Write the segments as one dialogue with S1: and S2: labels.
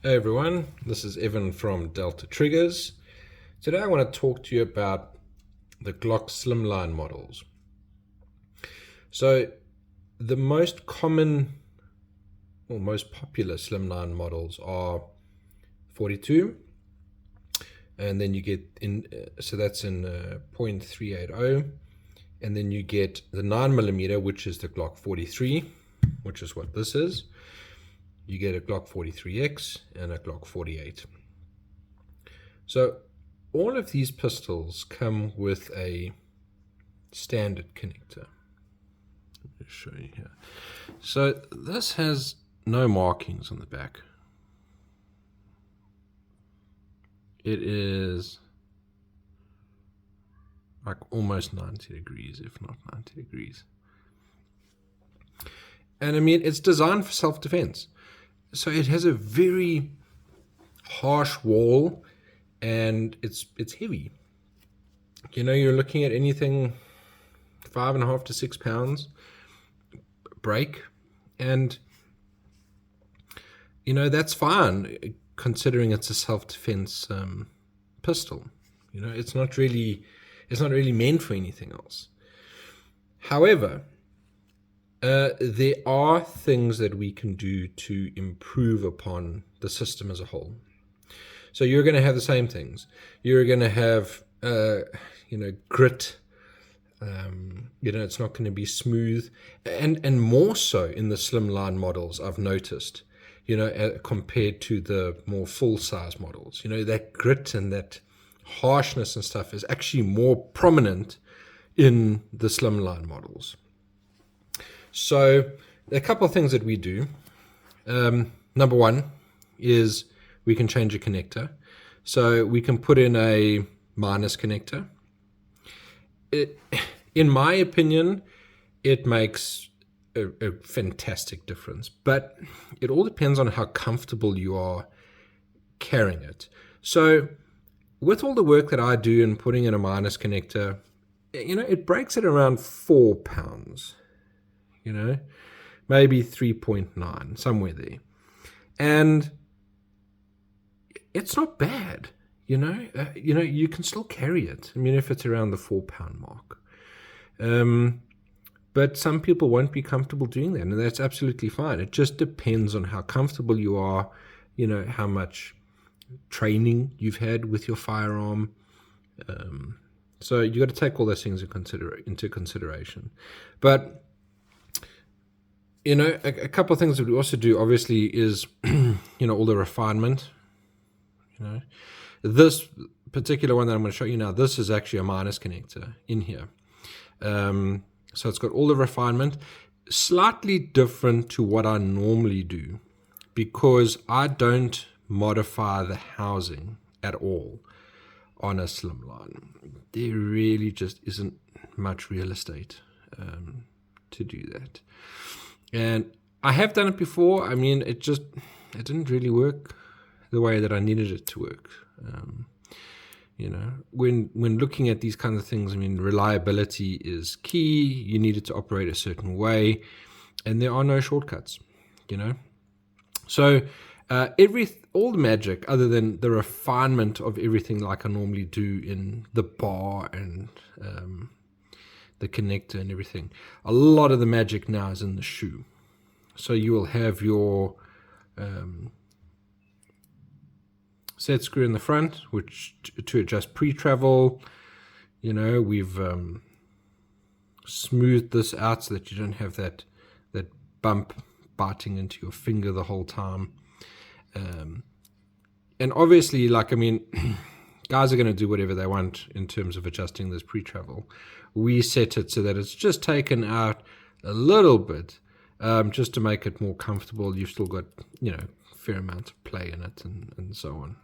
S1: Hey everyone, this is Evan from Delta Triggers. Today I want to talk to you about the Glock Slimline models. So the most common or most popular Slimline models are 42, and then you get in, so that's in .380, and then you get the 9mm, which is the Glock 43, which is what this is. You get a Glock 43X and a Glock 48. So all of these pistols come with a standard connector. Let me show you here. So this has no markings on the back. It is like almost 90 degrees, if not 90 degrees. And I mean, it's designed for self-defense. So it has a very harsh wall, and it's heavy. You know, you're looking at anything 5.5 to 6 pounds break, and you know that's fine considering it's a self-defense pistol. You know, it's not really meant for anything else. However, there are things that we can do to improve upon the system as a whole. So you're going to have the same things. You're going to have, grit. It's not going to be smooth, and more so in the slimline models. I've noticed, compared to the more full-size models, that grit and that harshness and stuff is actually more prominent in the slimline models. So a couple of things that we do. Number one is we can change a connector. So we can put in a minus connector. In my opinion, it makes a fantastic difference, but it all depends on how comfortable you are carrying it. So with all the work that I do in putting in a minus connector, it breaks at around 4 pounds. Maybe 3.9, somewhere there. And it's not bad, you can still carry it. I mean, if it's around the 4 pound mark. But some people won't be comfortable doing that, and that's absolutely fine. It just depends on how comfortable you are, how much training you've had with your firearm. So you got to take all those things into consideration. But a couple of things that we also do, obviously, is, all the refinement. This particular one that I'm going to show you now, this is actually a minus connector in here. So it's got all the refinement, slightly different to what I normally do, because I don't modify the housing at all on a slimline. There really just isn't much real estate to do that. And I have done it before. I mean, it didn't really work the way that I needed it to work. When looking at these kinds of things, I mean, reliability is key. You need it to operate a certain way, and there are no shortcuts. So all the magic, other than the refinement of everything, like I normally do in the bar and the connector and everything, a lot of the magic now is in the shoe. So you will have your set screw in the front, which to adjust pre-travel. We've smoothed this out so that you don't have that bump biting into your finger the whole time. And obviously, guys are going to do whatever they want in terms of adjusting this pre-travel. We set it so that it's just taken out a little bit, just to make it more comfortable. You've still got, a fair amount of play in it and so on.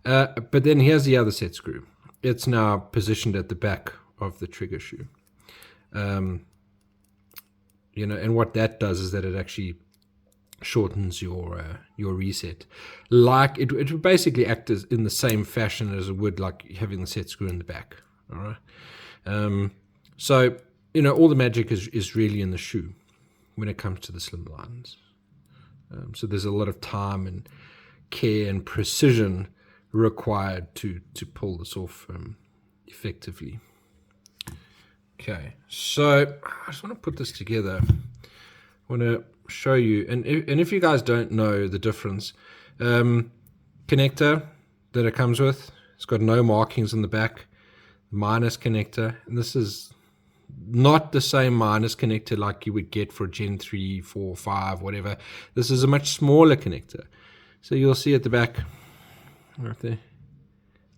S1: But then here's the other set screw. It's now positioned at the back of the trigger shoe. And what that does is that it actually shortens your reset. Like it would basically act as in the same fashion as it would like having the set screw in the back. All right. So all the magic is really in the shoe when it comes to the slim lines. So there's a lot of time and care and precision required to pull this off effectively. Okay, so I just want to put this together. I want to show you, and if you guys don't know the difference, connector that it comes with, it's got no markings in the back, minus connector, and this is not the same minus connector like you would get for Gen 3, 4, 5, whatever. This is a much smaller connector. So you'll see at the back, right there,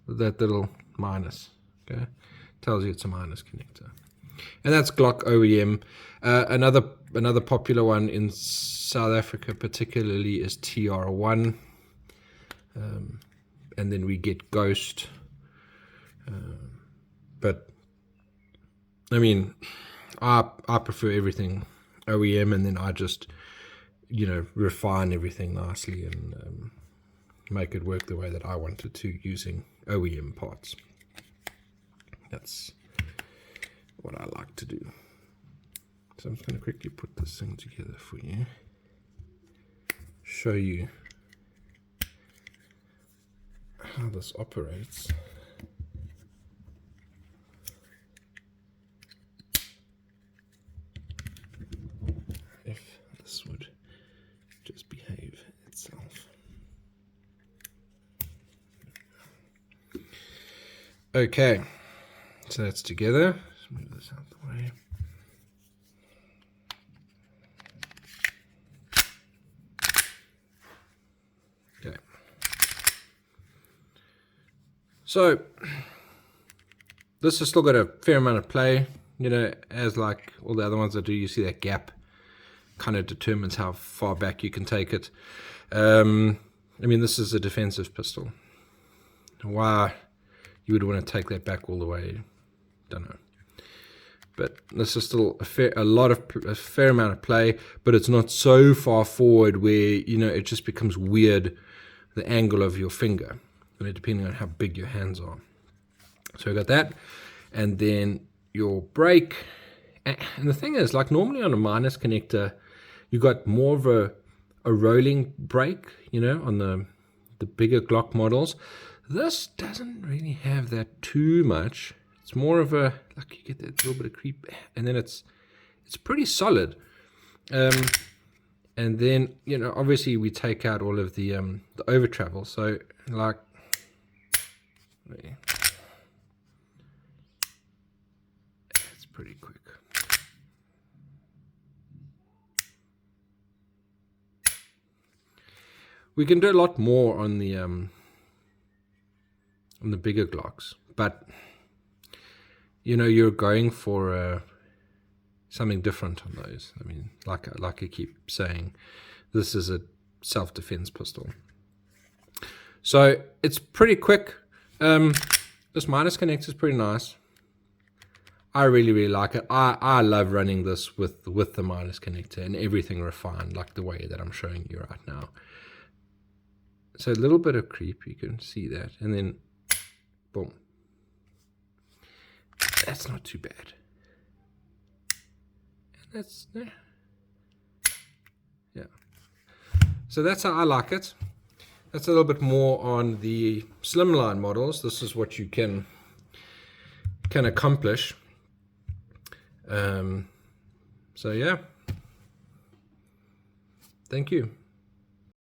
S1: that little minus, okay, tells you it's a minus connector. And that's Glock OEM. Another popular one in South Africa particularly is TR1. And then we get Ghost. But I mean, I prefer everything OEM, and then I just, refine everything nicely and make it work the way that I wanted to using OEM parts. That's what I like to do. So I'm just going to quickly put this thing together for you, show you how this operates. If this would just behave itself. Okay, so that's together. Let's move this out of the way. Okay. So this has still got a fair amount of play, as like all the other ones that do. You see that gap kind of determines how far back you can take it. I mean, this is a defensive pistol. Why you would want to take that back all the way, don't know. But this is still a fair amount of play, but it's not so far forward where it just becomes weird, the angle of your finger, depending on how big your hands are. So we got that, and then your brake. And the thing is, like normally on a minus connector, you got more of a rolling brake, on the bigger Glock models. This doesn't really have that too much. It's more of a, like, you get that little bit of creep, and then it's pretty solid. And then, obviously we take out all of the over travel. So like, it's pretty quick. We can do a lot more on the bigger Glocks, but you're going for something different on those. I mean, like I keep saying, this is a self-defense pistol, so it's pretty quick. This minus connector is pretty nice. I really like it. I love running this with the minus connector and everything refined, like the way that I'm showing you right now. So a little bit of creep, you can see that, and then boom. That's not too bad. And that's, yeah. So that's how I like it. That's a little bit more on the Slimline models. This is what you can accomplish. So yeah. Thank you.